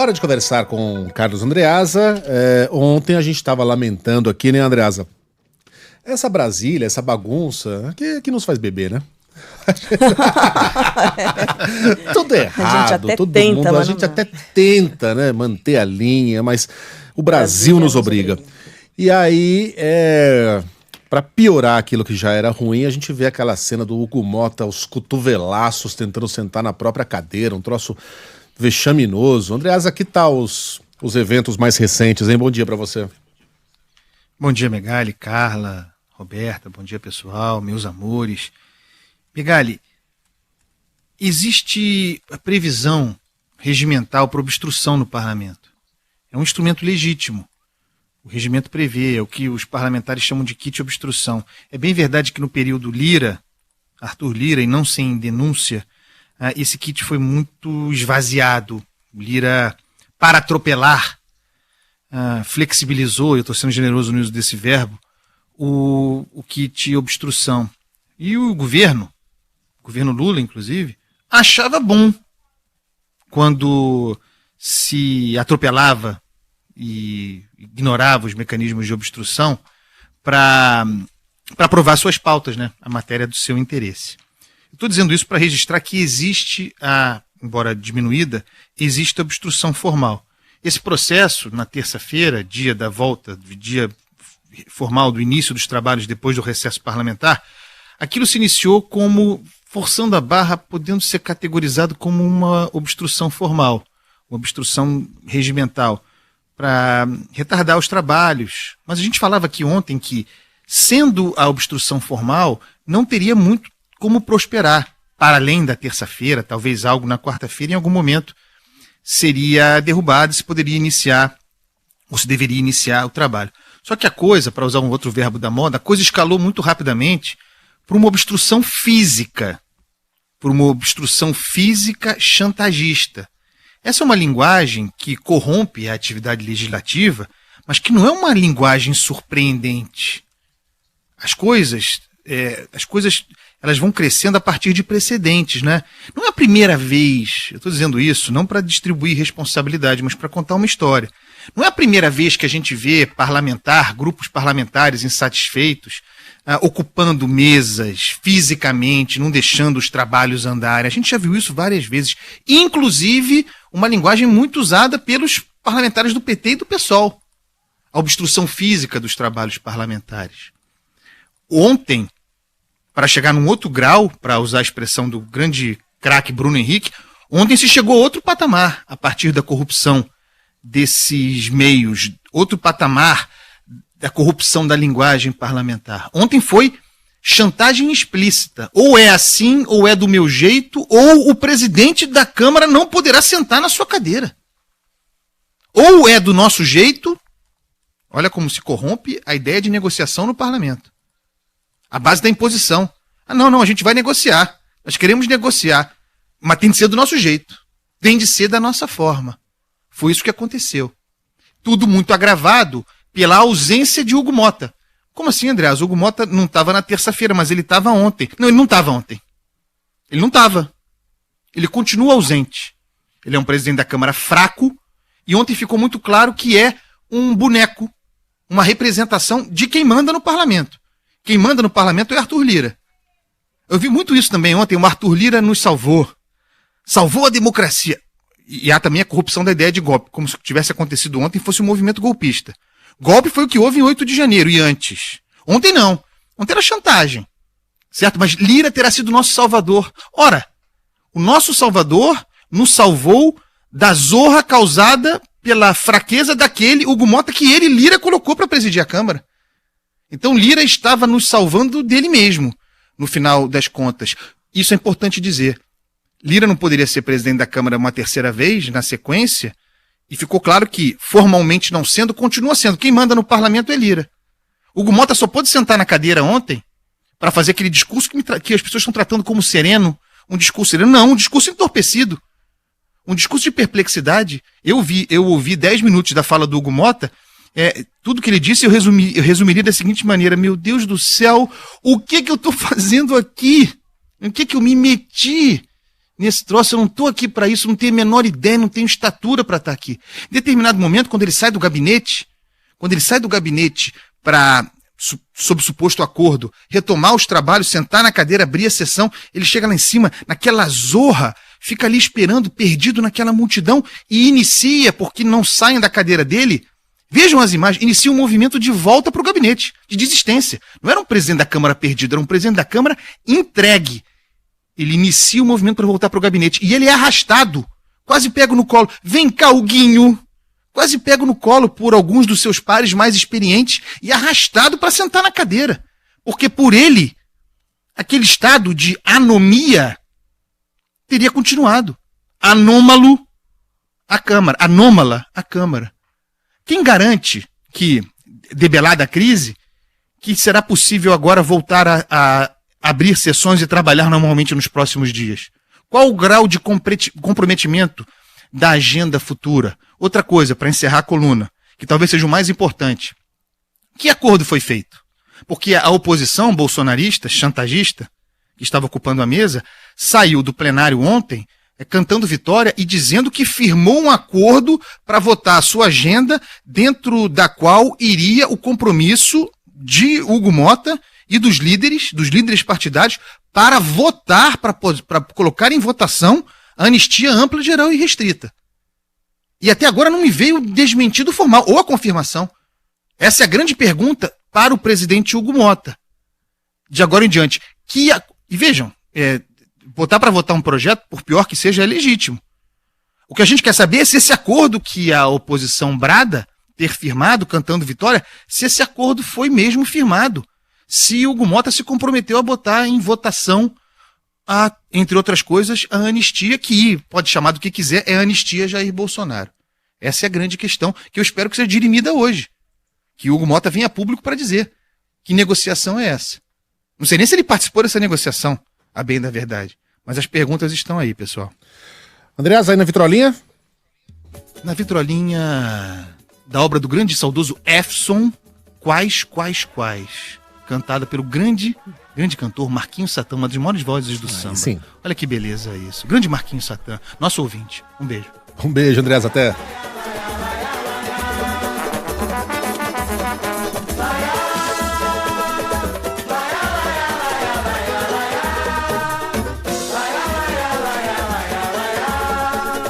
Hora de conversar com Carlos Andreasa. Ontem a gente estava lamentando aqui, né, Andreasa? Essa Brasília, essa bagunça, que nos faz beber, né? Tudo errado, a gente até tenta, né, manter a linha, mas o Brasil nos obriga. E aí, para piorar aquilo que já era ruim, a gente vê aquela cena do Hugo Motta, os cotovelaços tentando sentar na própria cadeira, um troço vexaminoso. Andreasa, que tal os eventos mais recentes, hein? Bom dia para você. Bom dia, Megali, Carla, Roberta, bom dia, pessoal, meus amores. Megali, existe a previsão regimental para obstrução no parlamento. É um instrumento legítimo. O regimento prevê, é o que os parlamentares chamam de kit obstrução. É bem verdade que no período Arthur Lira, e não sem denúncia, esse kit foi muito esvaziado. O Lira, para atropelar, flexibilizou, eu estou sendo generoso no uso desse verbo, o kit obstrução. E o governo Lula, inclusive, achava bom quando se atropelava e ignorava os mecanismos de obstrução para aprovar suas pautas, né, a matéria do seu interesse. Estou dizendo isso para registrar que existe, embora diminuída, existe a obstrução formal. Esse processo, na terça-feira, dia da volta, dia formal do início dos trabalhos depois do recesso parlamentar, aquilo se iniciou como forçando a barra, podendo ser categorizado como uma obstrução formal, uma obstrução regimental, para retardar os trabalhos. Mas a gente falava aqui ontem que, sendo a obstrução formal, não teria muito como prosperar. Para além da terça-feira, talvez algo na quarta-feira, em algum momento seria derrubado e se poderia iniciar, ou se deveria iniciar o trabalho. Só que a coisa, para usar um outro verbo da moda, a coisa escalou muito rapidamente por uma obstrução física, chantagista. Essa é uma linguagem que corrompe a atividade legislativa, mas que não é uma linguagem surpreendente. As coisas elas vão crescendo a partir de precedentes, né? Não é a primeira vez, eu estou dizendo isso não para distribuir responsabilidade, mas para contar uma história. Não é a primeira vez que a gente vê grupos parlamentares insatisfeitos, ocupando mesas fisicamente, não deixando os trabalhos andarem. A gente já viu isso várias vezes, inclusive uma linguagem muito usada pelos parlamentares do PT e do PSOL. A obstrução física dos trabalhos parlamentares. Ontem, para chegar num outro grau, para usar a expressão do grande craque Bruno Henrique, ontem se chegou a outro patamar, a partir da corrupção desses meios, outro patamar da corrupção da linguagem parlamentar. Ontem foi chantagem explícita. Ou é assim, ou é do meu jeito, ou o presidente da Câmara não poderá sentar na sua cadeira. Ou é do nosso jeito, olha como se corrompe a ideia de negociação no parlamento. A base da imposição. Não, a gente vai negociar. Nós queremos negociar, mas tem de ser do nosso jeito. Tem de ser da nossa forma. Foi isso que aconteceu. Tudo muito agravado pela ausência de Hugo Motta. Como assim, Andreasa? O Hugo Motta não estava na terça-feira, mas ele estava ontem. Não, ele não estava ontem. Ele não estava. Ele continua ausente. Ele é um presidente da Câmara fraco e ontem ficou muito claro que é um boneco, uma representação de quem manda no parlamento. Quem manda no parlamento é Arthur Lira. Eu vi muito isso também ontem. O Arthur Lira nos salvou. Salvou a democracia. E há também a corrupção da ideia de golpe, como se tivesse acontecido ontem fosse um movimento golpista. Golpe foi o que houve em 8 de janeiro e antes. Ontem não. Ontem era chantagem. Certo? Mas Lira terá sido nosso salvador. Ora, o nosso salvador nos salvou da zorra causada pela fraqueza daquele Hugo Motta que ele, Lira, colocou para presidir a Câmara. Então Lira estava nos salvando dele mesmo, no final das contas. Isso é importante dizer. Lira não poderia ser presidente da Câmara uma terceira vez, na sequência, e ficou claro que, formalmente não sendo, continua sendo. Quem manda no parlamento é Lira. Hugo Motta só pôde sentar na cadeira ontem para fazer aquele discurso que as pessoas estão tratando como sereno, um discurso sereno. Não, um discurso entorpecido. Um discurso de perplexidade. Eu ouvi 10 minutos da fala do Hugo Motta, tudo que ele disse eu resumiria da seguinte maneira: meu Deus do céu, o que eu estou fazendo aqui? O que eu me meti nesse troço, eu não estou aqui para isso, não tenho a menor ideia, não tenho estatura para estar aqui. Em determinado momento, quando ele sai do gabinete para, sob suposto acordo, retomar os trabalhos, sentar na cadeira, abrir a sessão, ele chega lá em cima, naquela zorra, fica ali esperando, perdido naquela multidão, e inicia, porque não saem da cadeira dele, vejam as imagens, inicia um movimento de volta para o gabinete, de desistência. Não era um presidente da Câmara perdido, era um presidente da Câmara entregue. Ele inicia o movimento para voltar para o gabinete, e ele é arrastado, quase pego no colo. Vem cá, Huguinho! Quase pego no colo por alguns dos seus pares mais experientes e arrastado para sentar na cadeira. Porque por ele, aquele estado de anomia teria continuado. Anômala a Câmara. Quem garante que, debelada a crise, que será possível agora voltar a abrir sessões e trabalhar normalmente nos próximos dias? Qual o grau de comprometimento da agenda futura? Outra coisa, para encerrar a coluna, que talvez seja o mais importante. Que acordo foi feito? Porque a oposição bolsonarista, chantagista, que estava ocupando a mesa, saiu do plenário ontem cantando vitória e dizendo que firmou um acordo para votar a sua agenda, dentro da qual iria o compromisso de Hugo Mota e dos líderes partidários, para votar, para colocar em votação a anistia ampla, geral e restrita. E até agora não me veio desmentido formal, ou a confirmação. Essa é a grande pergunta para o presidente Hugo Mota. De agora em diante. E vejam, botar para votar um projeto, por pior que seja, é legítimo. O que a gente quer saber é se esse acordo que a oposição brada ter firmado, cantando vitória, se esse acordo foi mesmo firmado. Se Hugo Mota se comprometeu a botar em votação, entre outras coisas, a anistia, que pode chamar do que quiser, é a anistia Jair Bolsonaro. Essa é a grande questão, que eu espero que seja dirimida hoje. Que Hugo Mota venha a público para dizer que negociação é essa. Não sei nem se ele participou dessa negociação, a bem da verdade. Mas as perguntas estão aí, pessoal. Andreas, aí na vitrolinha? Na vitrolinha da obra do grande e saudoso Efson, Quais. Cantada pelo grande cantor Marquinhos Satã, uma das maiores vozes do samba. Sim. Olha que beleza isso. Grande Marquinhos Satã, nosso ouvinte. Um beijo. Um beijo, Andreas, até.